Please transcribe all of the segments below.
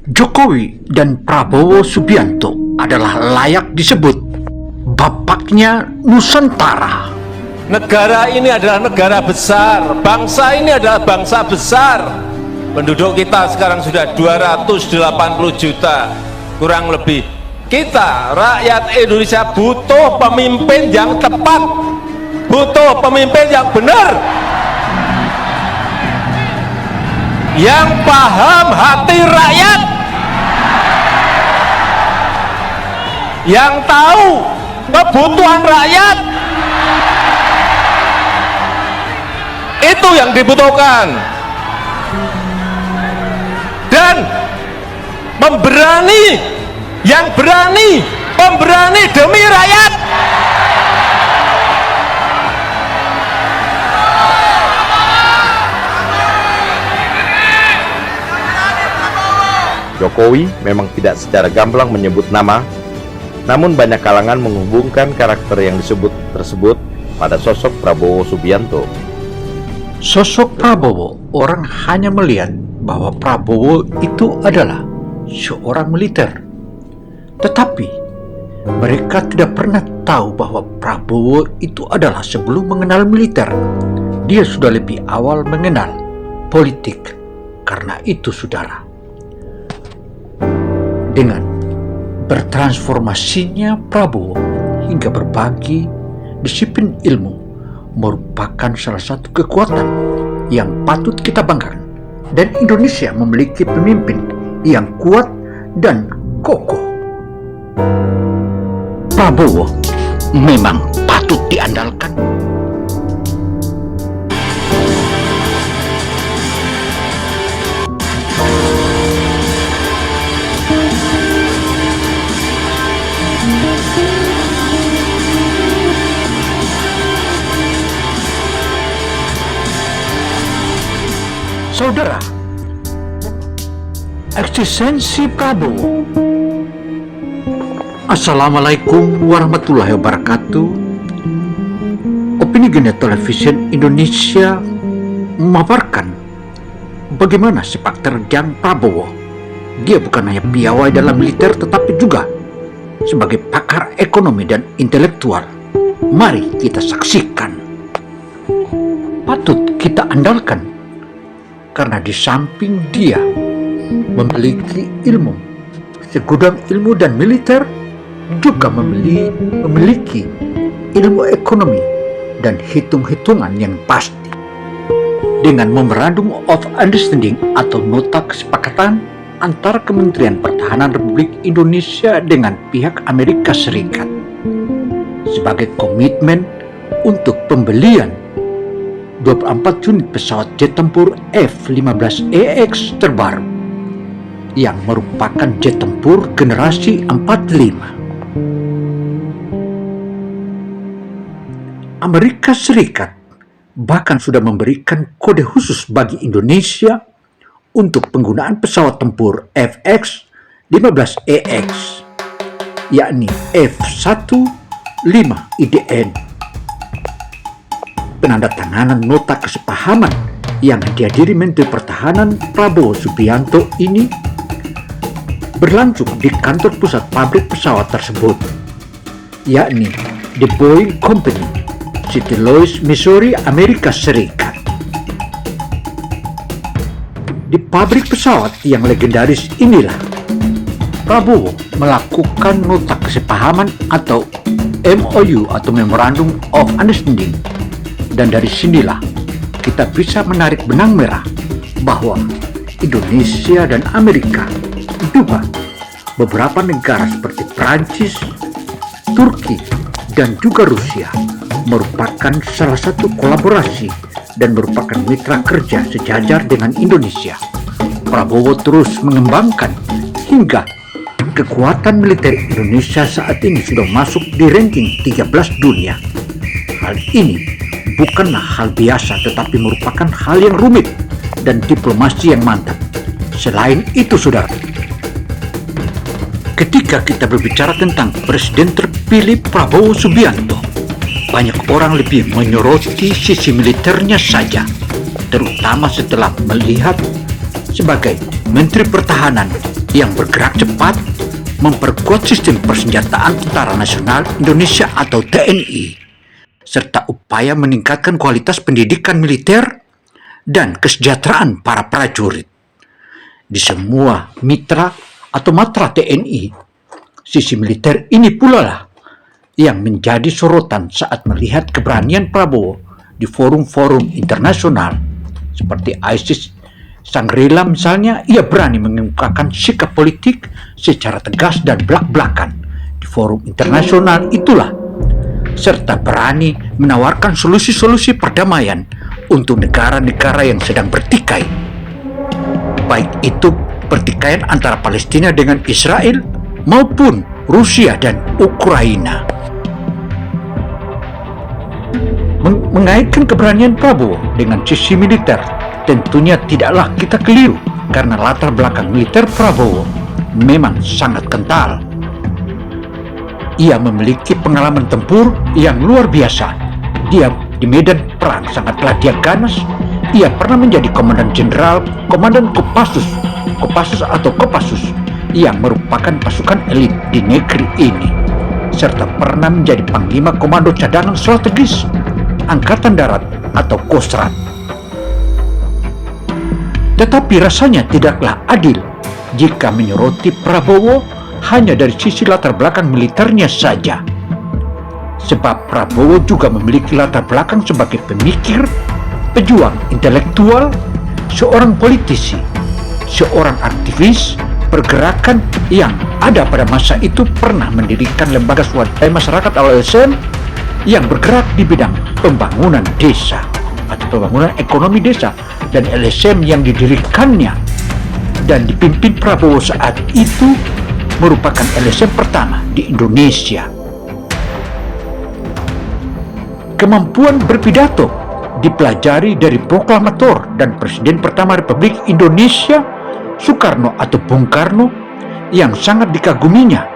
Jokowi dan Prabowo Subianto adalah layak disebut bapaknya Nusantara. Negara ini adalah negara besar, bangsa ini adalah bangsa besar. Penduduk kita sekarang sudah 280 juta, kurang lebih. Kita, rakyat Indonesia, butuh pemimpin yang tepat, butuh pemimpin yang benar, yang paham hati rakyat, yang tahu kebutuhan rakyat. Itu yang dibutuhkan. Dan pemberani demi rakyat. Jokowi memang tidak secara gamblang menyebut nama, namun banyak kalangan menghubungkan karakter yang disebut tersebut pada sosok Prabowo Subianto. Sosok Prabowo, orang hanya melihat bahwa Prabowo itu adalah seorang militer. Tetapi mereka tidak pernah tahu bahwa Prabowo itu adalah sebelum mengenal militer. Dia sudah lebih awal mengenal politik. Karena itu, saudara, dengan bertransformasinya Prabowo hingga berbagi disiplin ilmu merupakan salah satu kekuatan yang patut kita banggakan, dan Indonesia memiliki pemimpin yang kuat dan kokoh. Prabowo memang patut diandalkan. Saudara, eksistensi Prabowo. Assalamualaikum warahmatullahi wabarakatuh. Opini Genial Television Indonesia memaparkan bagaimana sepak terjang Prabowo. Dia bukan hanya piawai dalam militer, tetapi juga sebagai pakar ekonomi dan intelektual. Mari kita saksikan. Patut kita andalkan karena di samping dia memiliki ilmu, segudang ilmu dan militer, juga memiliki ilmu ekonomi dan hitung-hitungan yang pasti. Dengan Memorandum of Understanding atau nota kesepakatan antara Kementerian Pertahanan Republik Indonesia dengan pihak Amerika Serikat sebagai komitmen untuk pembelian 24 unit pesawat jet tempur F-15EX terbaru yang merupakan jet tempur generasi 45. Amerika Serikat bahkan sudah memberikan kode khusus bagi Indonesia untuk penggunaan pesawat tempur FX-15EX, yakni F-15IDN. Penandatanganan nota kesepahaman yang dihadiri Menteri Pertahanan Prabowo Subianto ini berlangsung di kantor pusat pabrik pesawat tersebut, yakni The Boeing Company, St. Louis, Missouri, Amerika Serikat. Di pabrik pesawat yang legendaris inilah Prabowo melakukan nota kesepahaman atau MOU atau Memorandum of Understanding. Dan dari sinilah kita bisa menarik benang merah bahwa Indonesia dan Amerika, juga beberapa negara seperti Prancis, Turki, dan juga Rusia merupakan salah satu kolaborasi dan merupakan mitra kerja sejajar dengan Indonesia. Prabowo terus mengembangkan hingga kekuatan militer Indonesia saat ini sudah masuk di ranking 13 dunia. Hal ini bukanlah hal biasa, tetapi merupakan hal yang rumit dan diplomasi yang mantap. Selain itu, saudara, ketika kita berbicara tentang Presiden terpilih Prabowo Subianto, banyak orang lebih menyoroti sisi militernya saja, terutama setelah melihat sebagai Menteri Pertahanan yang bergerak cepat, memperkuat sistem persenjataan Tentara Nasional Indonesia atau TNI, serta upaya meningkatkan kualitas pendidikan militer dan kesejahteraan para prajurit. Di semua mitra atau matra TNI, sisi militer ini pula lah yang menjadi sorotan saat melihat keberanian Prabowo di forum-forum internasional seperti ISIS, Shangri-La misalnya. Ia berani mengungkapkan sikap politik secara tegas dan belak-belakan di forum internasional itulah, serta berani menawarkan solusi-solusi perdamaian untuk negara-negara yang sedang bertikai, baik itu pertikaian antara Palestina dengan Israel maupun Rusia dan Ukraina. Mengaitkan keberanian Prabowo dengan sisi militer tentunya tidaklah kita keliru, karena latar belakang militer Prabowo memang sangat kental. Ia memiliki pengalaman tempur yang luar biasa. Dia di medan perang sangatlah dia ganas. Ia pernah menjadi Komandan Jenderal Komandan Kopassus yang merupakan pasukan elit di negeri ini, serta pernah menjadi Panglima Komando Cadangan Strategis Angkatan Darat atau Kostrat. Tetapi rasanya tidaklah adil jika menyoroti Prabowo hanya dari sisi latar belakang militernya saja, sebab Prabowo juga memiliki latar belakang sebagai pemikir, pejuang intelektual, seorang politisi, seorang aktivis pergerakan yang ada pada masa itu pernah mendirikan lembaga swadaya masyarakat atau LSM yang bergerak di bidang pembangunan desa atau pembangunan ekonomi desa, dan LSM yang didirikannya dan dipimpin Prabowo saat itu merupakan LSM pertama di Indonesia. Kemampuan berpidato dipelajari dari proklamator dan Presiden pertama Republik Indonesia Soekarno atau Bung Karno yang sangat dikaguminya.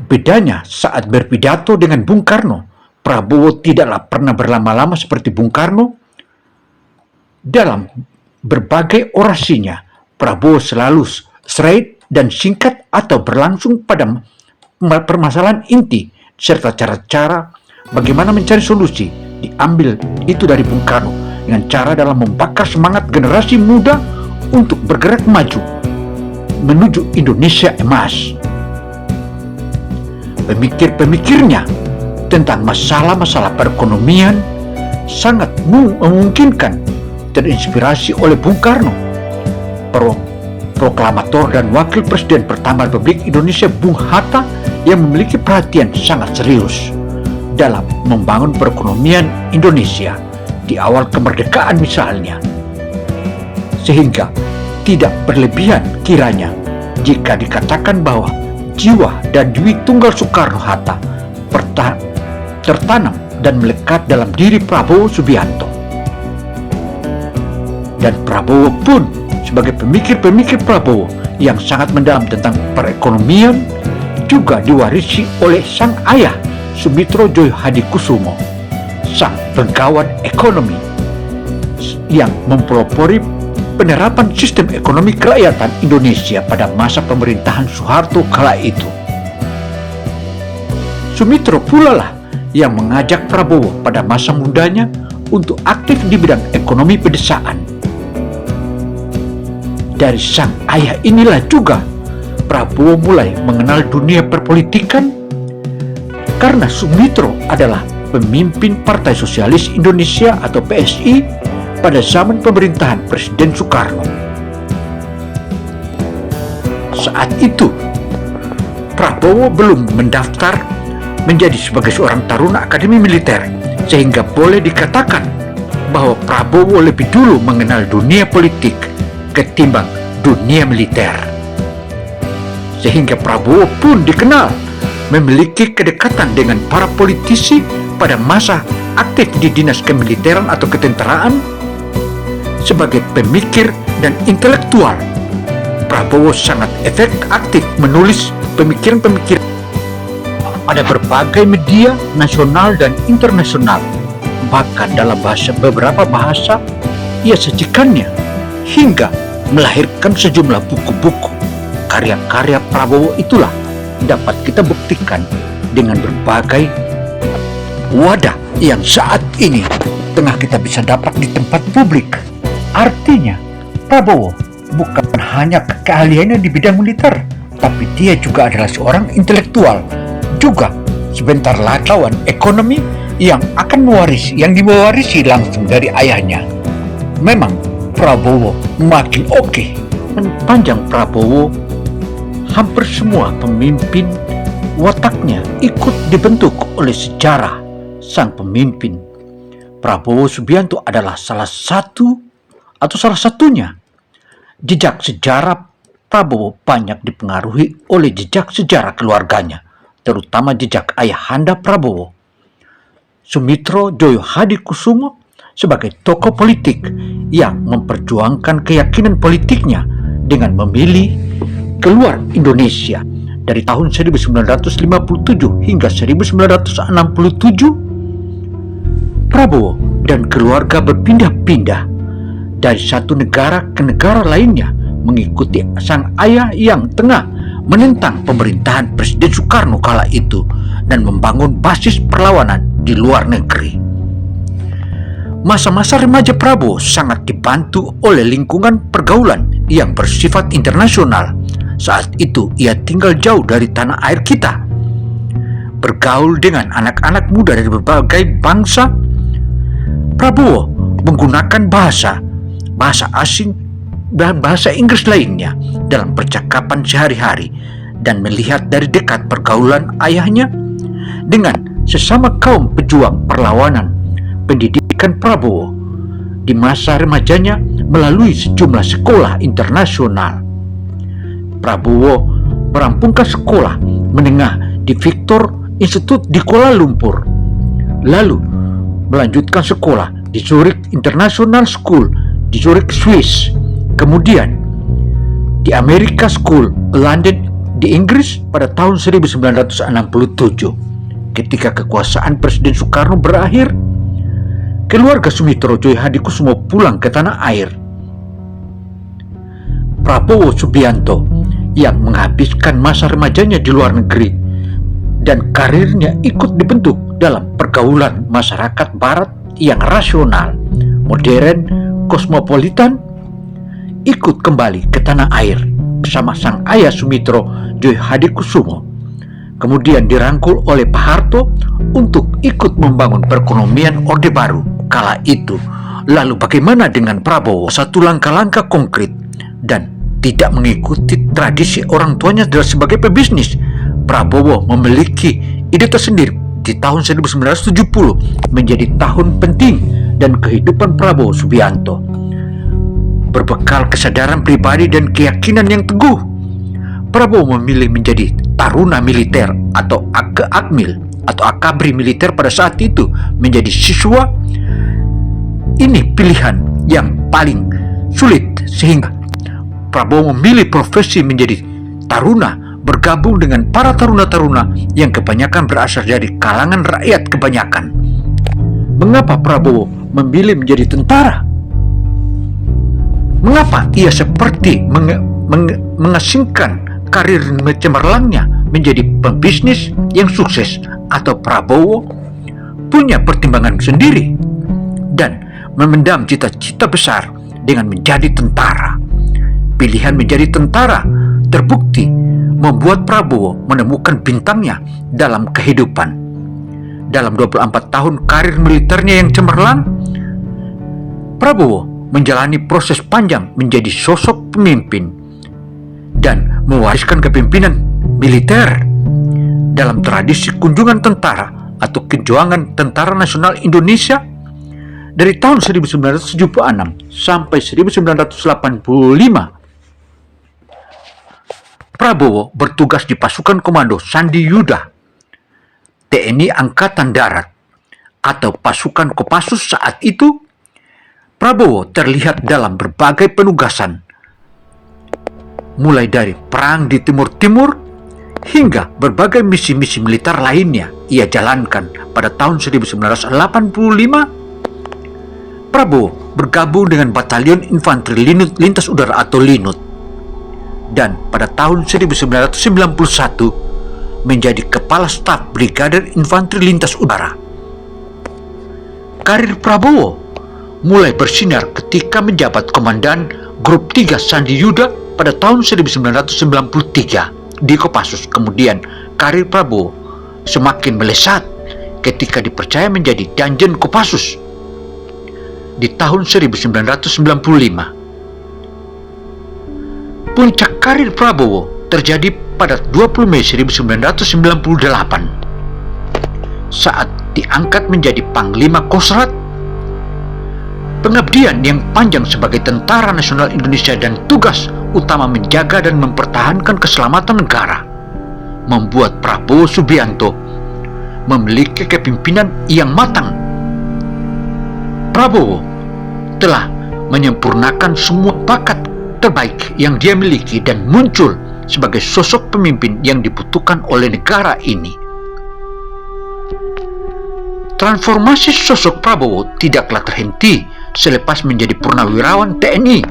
Bedanya saat berpidato dengan Bung Karno, Prabowo tidaklah pernah berlama-lama seperti Bung Karno. Dalam berbagai orasinya, Prabowo selalu straight dan singkat atau berlangsung pada permasalahan inti, serta cara-cara bagaimana mencari solusi diambil itu dari Bung Karno dengan cara dalam membakar semangat generasi muda untuk bergerak maju menuju Indonesia emas. Pemikir-pemikirnya tentang masalah-masalah perekonomian sangat memungkinkan terinspirasi oleh Bung Karno. Proklamator dan Wakil Presiden pertama Republik Indonesia Bung Hatta yang memiliki perhatian sangat serius dalam membangun perekonomian Indonesia di awal kemerdekaan misalnya, sehingga tidak berlebihan kiranya jika dikatakan bahwa jiwa dan Dwi Tunggal Soekarno-Hatta tertanam dan melekat dalam diri Prabowo Subianto. Dan Prabowo pun sebagai pemikir-pemikir Prabowo yang sangat mendalam tentang perekonomian juga diwarisi oleh sang ayah Sumitro Joyo Hadikusumo, sang banggawan ekonomi yang mempelopori penerapan sistem ekonomi kerakyatan Indonesia pada masa pemerintahan Soeharto kala itu. Sumitro pula lah yang mengajak Prabowo pada masa mudanya untuk aktif di bidang ekonomi pedesaan. Dari sang ayah inilah juga Prabowo mulai mengenal dunia perpolitikan, karena Sumitro adalah pemimpin Partai Sosialis Indonesia atau PSI pada zaman pemerintahan Presiden Soekarno. Saat itu Prabowo belum mendaftar menjadi sebagai seorang taruna Akademi Militer, sehingga boleh dikatakan bahwa Prabowo lebih dulu mengenal dunia politik ketimbang dunia militer. Sehingga Prabowo pun dikenal memiliki kedekatan dengan para politisi pada masa aktif di dinas kemiliteran atau ketenteraan. Sebagai pemikir dan intelektual, Prabowo sangat aktif menulis pemikiran-pemikiran pada berbagai media nasional dan internasional. Bahkan dalam beberapa bahasa ia sajikannya hingga melahirkan sejumlah buku-buku. Karya-karya Prabowo itulah dapat kita buktikan dengan berbagai wadah yang saat ini tengah kita bisa dapat di tempat publik. Artinya, Prabowo bukan hanya keahliannya di bidang militer, tapi dia juga adalah seorang intelektual, juga sebentar lagi lawan ekonomi yang akan diwarisi langsung dari ayahnya. Memang Prabowo makin oke. Panjang Prabowo, hampir semua pemimpin wataknya ikut dibentuk oleh sejarah sang pemimpin. Prabowo Subianto adalah salah satunya. Jejak sejarah Prabowo banyak dipengaruhi oleh jejak sejarah keluarganya, terutama jejak ayahanda Prabowo, Sumitro Joyo Hadikusumo, sebagai tokoh politik yang memperjuangkan keyakinan politiknya dengan memilih keluar Indonesia dari tahun 1957 hingga 1967. Prabowo dan keluarga berpindah-pindah dari satu negara ke negara lainnya mengikuti sang ayah yang tengah menentang pemerintahan Presiden Soekarno kala itu dan membangun basis perlawanan di luar negeri. Masa-masa remaja Prabowo sangat dibantu oleh lingkungan pergaulan yang bersifat internasional. Saat itu ia tinggal jauh dari tanah air kita, bergaul dengan anak-anak muda dari berbagai bangsa. Prabowo menggunakan bahasa asing dan bahasa Inggris lainnya dalam percakapan sehari-hari dan melihat dari dekat pergaulan ayahnya dengan sesama kaum pejuang perlawanan. Pendidikan Prabowo di masa remajanya melalui sejumlah sekolah internasional. Prabowo merampungkan sekolah menengah di Victor Institute di Kuala Lumpur, lalu melanjutkan sekolah di Zurich International School di Zurich, Swiss, kemudian di America School London di Inggris pada tahun 1967. Ketika kekuasaan Presiden Soekarno berakhir, keluarga Sumitro Joyo Hadikusumo pulang ke tanah air. Prabowo Subianto yang menghabiskan masa remajanya di luar negeri dan karirnya ikut dibentuk dalam pergaulan masyarakat barat yang rasional, modern, kosmopolitan, ikut kembali ke tanah air bersama sang ayah Sumitro Joyo Hadikusumo, kemudian dirangkul oleh Pak Harto untuk ikut membangun perekonomian Orde Baru kala itu. Lalu bagaimana dengan Prabowo? Satu langkah-langkah konkret dan tidak mengikuti tradisi orang tuanya sebagai pebisnis. Prabowo memiliki ide tersendiri. Di tahun 1970 menjadi tahun penting dan kehidupan Prabowo Subianto. Berbekal kesadaran pribadi dan keyakinan yang teguh, Prabowo memilih menjadi taruna militer atau akmil atau akabri militer pada saat itu, menjadi siswa. Ini pilihan yang paling sulit sehingga Prabowo memilih profesi menjadi taruna, bergabung dengan para taruna-taruna yang kebanyakan berasal dari kalangan rakyat kebanyakan. Mengapa Prabowo memilih menjadi tentara? Mengapa ia seperti mengasingkan karir cemerlangnya menjadi pebisnis yang sukses? Atau Prabowo punya pertimbangan sendiri dan memendam cita-cita besar dengan menjadi tentara? Pilihan menjadi tentara terbukti membuat Prabowo menemukan bintangnya dalam kehidupan. Dalam 24 tahun karir militernya yang cemerlang, Prabowo menjalani proses panjang menjadi sosok pemimpin dan mewariskan kepemimpinan militer dalam tradisi kunjungan tentara atau kejuangan Tentara Nasional Indonesia dari tahun 1976 sampai 1985. Prabowo bertugas di pasukan komando Sandi Yuda, TNI Angkatan Darat, atau pasukan Kopassus saat itu. Prabowo terlihat dalam berbagai penugasan, mulai dari perang di Timur Timur hingga berbagai misi-misi militer lainnya ia jalankan. Pada tahun 1985, Prabowo bergabung dengan Batalion Infanteri Lintas Udara atau LINUT, dan pada tahun 1991 menjadi Kepala Staf Brigadir Infanteri Lintas Udara. Karir Prabowo mulai bersinar ketika menjabat Komandan Grup 3 Sandi Yuda pada tahun 1993 di Kopassus. Kemudian karir Prabowo semakin melesat ketika dipercaya menjadi Danjen Kopassus di tahun 1995. Puncak karir Prabowo terjadi pada 20 Mei 1998 saat diangkat menjadi Panglima Kostrat. Pengabdian yang panjang sebagai Tentara Nasional Indonesia dan tugas utama menjaga dan mempertahankan keselamatan negara membuat Prabowo Subianto memiliki kepemimpinan yang matang. Prabowo telah menyempurnakan semua bakat terbaik yang dia miliki dan muncul sebagai sosok pemimpin yang dibutuhkan oleh negara ini. Transformasi sosok Prabowo tidaklah terhenti selepas menjadi purnawirawan TNI.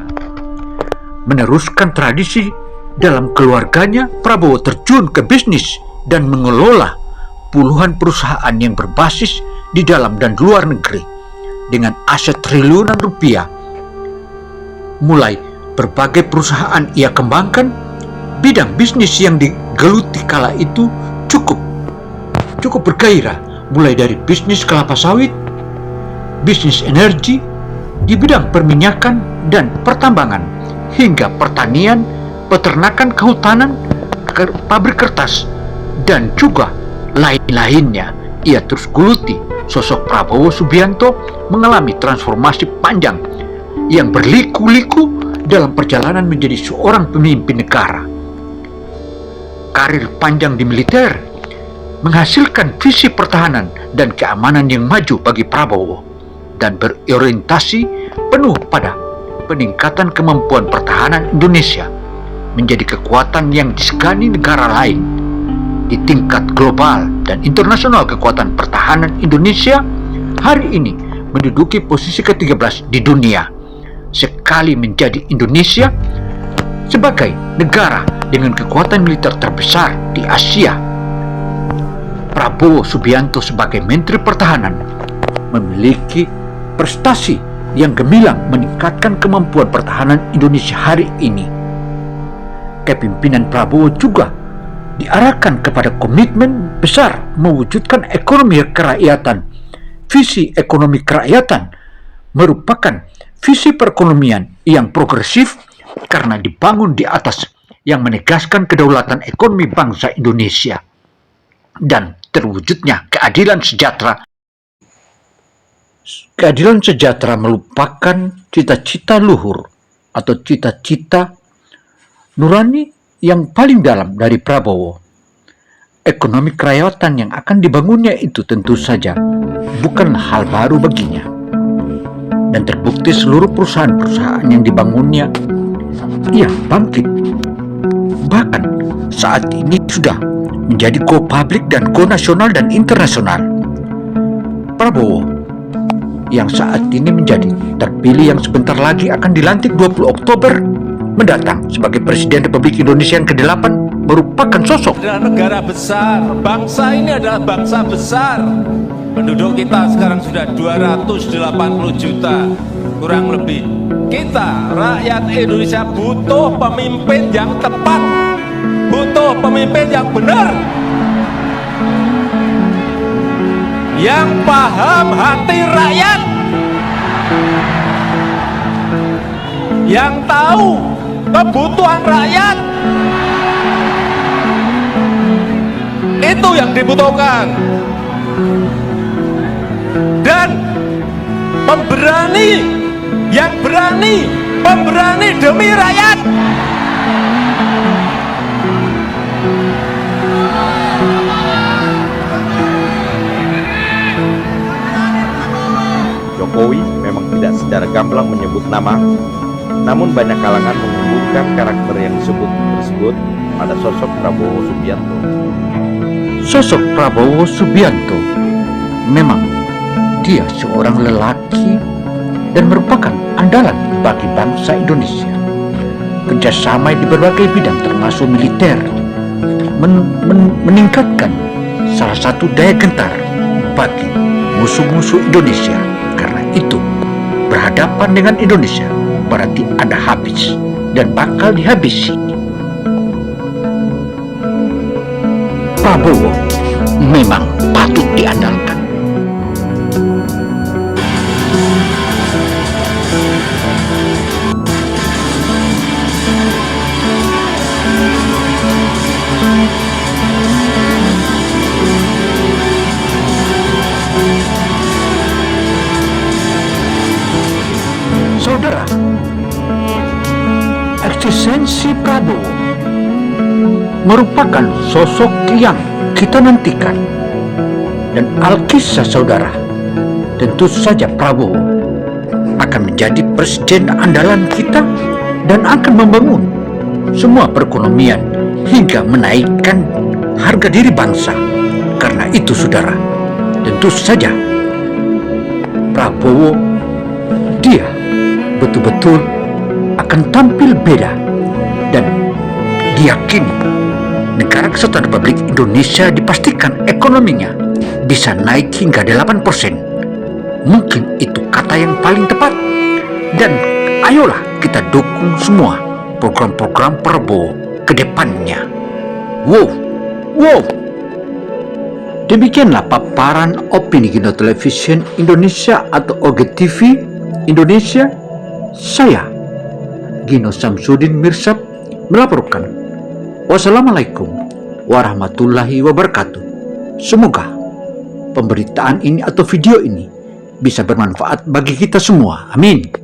Meneruskan tradisi dalam keluarganya, Prabowo terjun ke bisnis dan mengelola puluhan perusahaan yang berbasis di dalam dan luar negeri dengan aset triliunan rupiah. Mulai berbagai perusahaan ia kembangkan, bidang bisnis yang digeluti kala itu cukup bergairah, mulai dari bisnis kelapa sawit, bisnis energi, di bidang perminyakan dan pertambangan, hingga pertanian, peternakan, kehutanan, pabrik kertas, dan juga lain-lainnya. Ia terus geluti. Sosok Prabowo Subianto mengalami transformasi panjang yang berliku-liku dalam perjalanan menjadi seorang pemimpin negara. Karir panjang di militer menghasilkan visi pertahanan dan keamanan yang maju bagi Prabowo dan berorientasi penuh pada peningkatan kemampuan pertahanan Indonesia menjadi kekuatan yang disegani negara lain di tingkat global dan internasional. Kekuatan pertahanan Indonesia hari ini menduduki posisi ke-13 di dunia, sekali menjadi Indonesia sebagai negara dengan kekuatan militer terbesar di Asia. Prabowo Subianto sebagai Menteri Pertahanan memiliki prestasi yang gemilang meningkatkan kemampuan pertahanan Indonesia hari ini. Kepemimpinan Prabowo juga diarahkan kepada komitmen besar mewujudkan ekonomi kerakyatan. Visi ekonomi kerakyatan merupakan visi perekonomian yang progresif karena dibangun di atas yang menegaskan kedaulatan ekonomi bangsa Indonesia dan terwujudnya keadilan sejahtera. Keadilan sejahtera merupakan cita-cita luhur atau cita-cita nurani yang paling dalam dari Prabowo. Ekonomi kerakyatan yang akan dibangunnya itu tentu saja bukan hal baru baginya, dan terbukti seluruh perusahaan-perusahaan yang dibangunnya ia bangkit. Bahkan saat ini sudah menjadi go public dan go nasional dan internasional. Prabowo yang saat ini menjadi terpilih yang sebentar lagi akan dilantik 20 Oktober mendatang sebagai Presiden Republik Indonesia yang ke-8 merupakan sosok adalah negara besar, bangsa ini adalah bangsa besar. Penduduk kita sekarang sudah 280 juta, kurang lebih. Kita, rakyat Indonesia, butuh pemimpin yang tepat, butuh pemimpin yang benar, yang paham hati rakyat, yang tahu kebutuhan rakyat. Itu yang dibutuhkan. Dan yang berani, pemberani demi rakyat. Jokowi memang tidak secara gamblang menyebut nama, namun banyak kalangan menghubungkan karakter yang disebut tersebut pada sosok Prabowo Subianto. Sosok Prabowo Subianto memang dia seorang lelaki dan merupakan andalan bagi bangsa Indonesia. Kerjasama di berbagai bidang termasuk militer meningkatkan salah satu daya gentar bagi musuh-musuh Indonesia. Karena itu, berhadapan dengan Indonesia berarti ada habis dan bakal dihabisi. Prabowo memang patut diandalkan. Saudara, eksistensi Prabowo merupakan sosok yang kita nantikan, dan alkisah saudara, tentu saja Prabowo akan menjadi presiden andalan kita dan akan membangun semua perekonomian hingga menaikkan harga diri bangsa. Karena itu saudara, tentu saja Prabowo dia betul-betul akan tampil beda, dan diyakini negara Kesatuan Republik Indonesia dipastikan ekonominya bisa naik hingga 8%. Mungkin itu kata yang paling tepat, dan ayolah kita dukung semua program-program Prabowo ke depannya. Wow. Demikianlah paparan opini Gino Television Indonesia atau OGTV Indonesia. Saya Gino Samsudin Mirsab melaporkan. Wassalamualaikum warahmatullahi wabarakatuh. Semoga pemberitaan ini atau video ini bisa bermanfaat bagi kita semua. Amin.